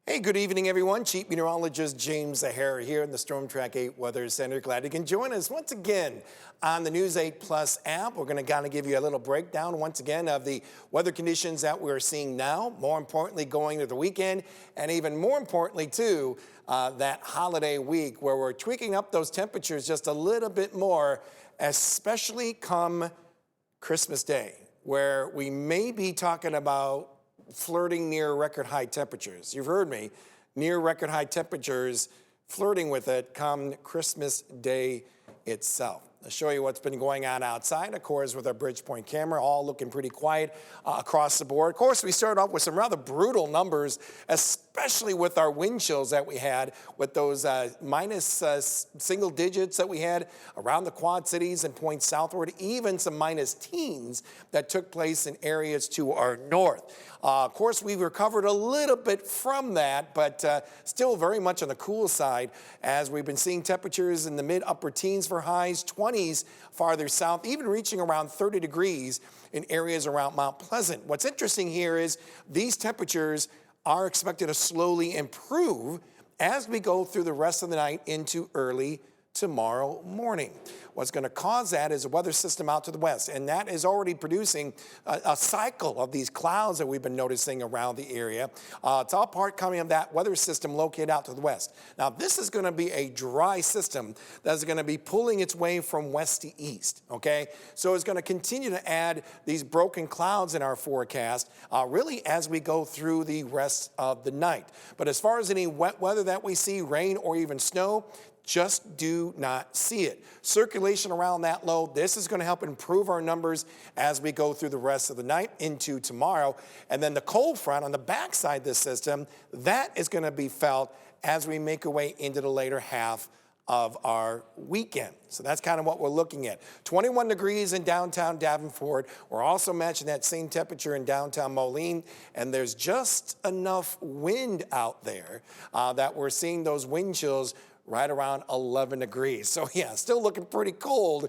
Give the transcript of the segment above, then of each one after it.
Hey, good evening, everyone. Chief Meteorologist James Zahara here in the Storm Track 8 Weather Center. Glad you can join us once again on the News 8 Plus app. We're going to kind of give you a little breakdown once again of the weather conditions that we're seeing now. More importantly, going to the weekend, and even more importantly, too, that holiday week where we're tweaking up those temperatures just a little bit more, especially come Christmas Day, where we may be talking about flirting near record high temperatures. You've heard me, near record high temperatures, flirting with it come Christmas Day itself. I'll show you what's been going on outside, of course, with our Bridgepoint camera, all looking pretty quiet across the board. Of course, we started off with some rather brutal numbers, especially with our wind chills that we had, with those minus single digits that we had around the Quad Cities and points southward, even some minus teens that took place in areas to our north. Of course, we recovered a little bit from that, but still very much on the cool side, as we've been seeing temperatures in the mid-upper teens for highs, 20s farther south, even reaching around 30 degrees in areas around Mount Pleasant. What's interesting here is these temperatures are expected to slowly improve as we go through the rest of the night into early tomorrow morning. What's going to cause that is a weather system out to the west, and that is already producing a cycle of these clouds that we've been noticing around the area. It's all part coming of that weather system located out to the west. Now, this is going to be a dry system that's going to be pulling its way from west to east, okay? So it's going to continue to add these broken clouds in our forecast, really as we go through the rest of the night. But as far as any wet weather that we see, rain or even snow, just do not see it. Circulation around that low, this is going to help improve our numbers as we go through the rest of the night into tomorrow. And then the cold front on the backside of this system, that is going to be felt as we make our way into the later half of our weekend. So that's kind of what we're looking at. 21 degrees in downtown Davenport. We're also matching that same temperature in downtown Moline, and there's just enough wind out there that we're seeing those wind chills right around 11 degrees. So yeah, still looking pretty cold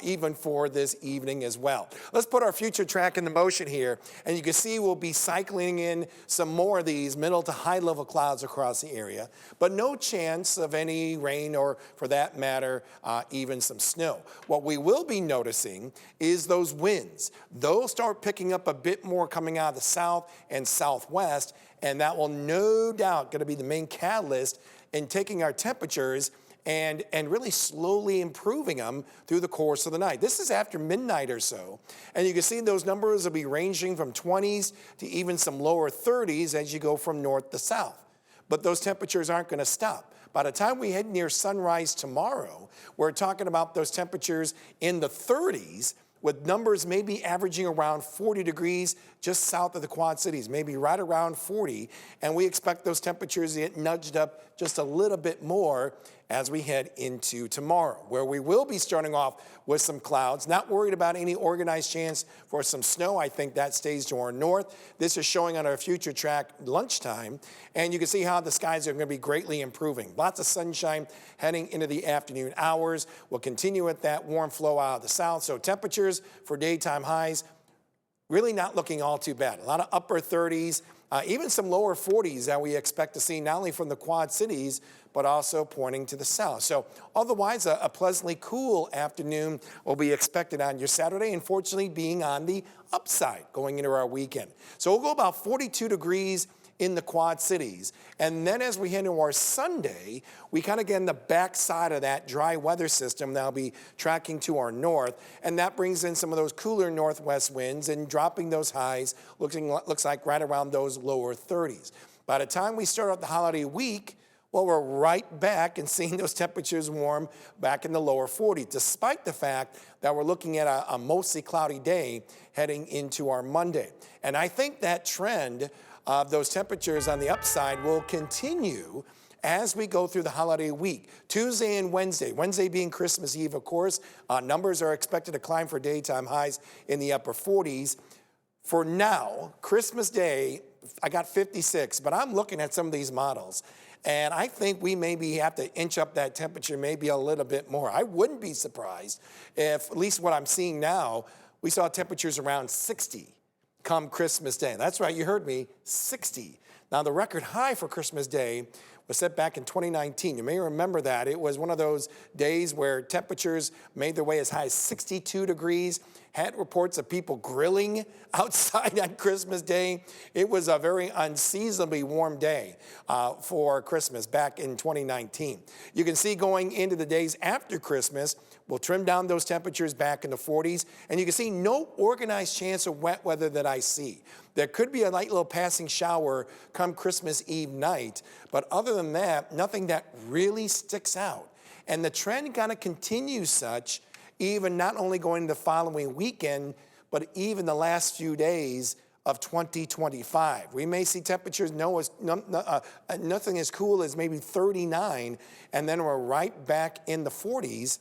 even for this evening as well. Let's put our future track into motion here, and you can see we'll be cycling in some more of these middle to high level clouds across the area, but no chance of any rain or, for that matter, even some snow. What we will be noticing is those winds. Those start picking up a bit more coming out of the south and southwest, and that will no doubt going to be the main catalyst in taking our temperatures and really slowly improving them through the course of the night. This is after midnight or so, and you can see those numbers will be ranging from 20s to even some lower 30s as you go from north to south. But those temperatures aren't going to stop. By the time we head near sunrise tomorrow, we're talking about those temperatures in the 30s, with numbers maybe averaging around 40 degrees just south of the Quad Cities, maybe right around 40. And we expect those temperatures to get nudged up just a little bit more as we head into tomorrow, where we will be starting off with some clouds. Not worried about any organized chance for some snow. I think that stays to our north. This is showing on our future track lunchtime, and you can see how the skies are going to be greatly improving. Lots of sunshine heading into the afternoon hours. We'll continue with that warm flow out of the south, so temperatures for daytime highs really not looking all too bad. A lot of upper 30s, even some lower 40s that we expect to see not only from the Quad Cities, but also pointing to the south. So otherwise, a pleasantly cool afternoon will be expected on your Saturday, and fortunately being on the upside going into our weekend. So we'll go about 42 degrees in the Quad Cities. And then as we head into our Sunday, we kind of get in the backside of that dry weather system that'll be tracking to our north, and that brings in some of those cooler northwest winds and dropping those highs, looks like right around those lower 30s. By the time we start out the holiday week, well, we're right back and seeing those temperatures warm back in the lower 40s, despite the fact that we're looking at a mostly cloudy day heading into our Monday. And I think that trend of those temperatures on the upside will continue as we go through the holiday week. Tuesday and Wednesday being Christmas Eve, of course, numbers are expected to climb for daytime highs in the upper 40s. For now, Christmas Day, I got 56, but I'm looking at some of these models, and I think we maybe have to inch up that temperature maybe a little bit more. I wouldn't be surprised if, at least what I'm seeing now, we saw temperatures around 60 come Christmas Day. That's right, you heard me, 60. Now, the record high for Christmas Day was set back in 2019. You may remember that. It was one of those days where temperatures made their way as high as 62 degrees. Had reports of people grilling outside on Christmas Day. It was a very unseasonably warm day for Christmas back in 2019. You can see going into the days after Christmas, we'll trim down those temperatures back in the 40s, and you can see no organized chance of wet weather that I see. There could be a light little passing shower come Christmas Eve night, but other than that, nothing that really sticks out. And the trend kind of continues such, even not only going the following weekend, but even the last few days of 2025. We may see temperatures nothing as cool as maybe 39, and then we're right back in the 40s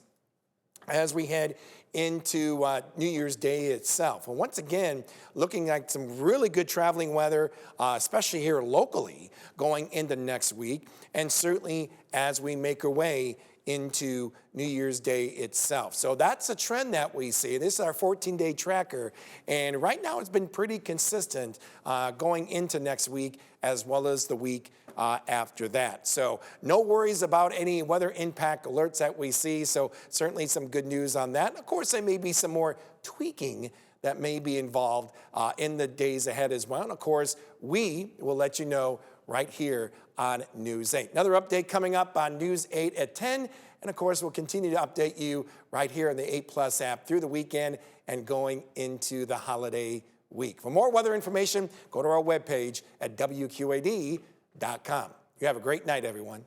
as we head into New Year's Day itself. And once again, looking at some really good traveling weather, especially here locally, going into next week, and certainly as we make our way into New Year's Day itself. So that's a trend that we see. This is our 14-day tracker, and right now it's been pretty consistent going into next week as well as the week after that. So no worries about any weather impact alerts that we see, so certainly some good news on that. Of course, there may be some more tweaking that may be involved in the days ahead as well. And of course, we will let you know right here on News 8. Another update coming up on News 8 at 10. And of course, we'll continue to update you right here on the 8 Plus app through the weekend and going into the holiday week. For more weather information, go to our webpage at WQAD.com. You have a great night, everyone.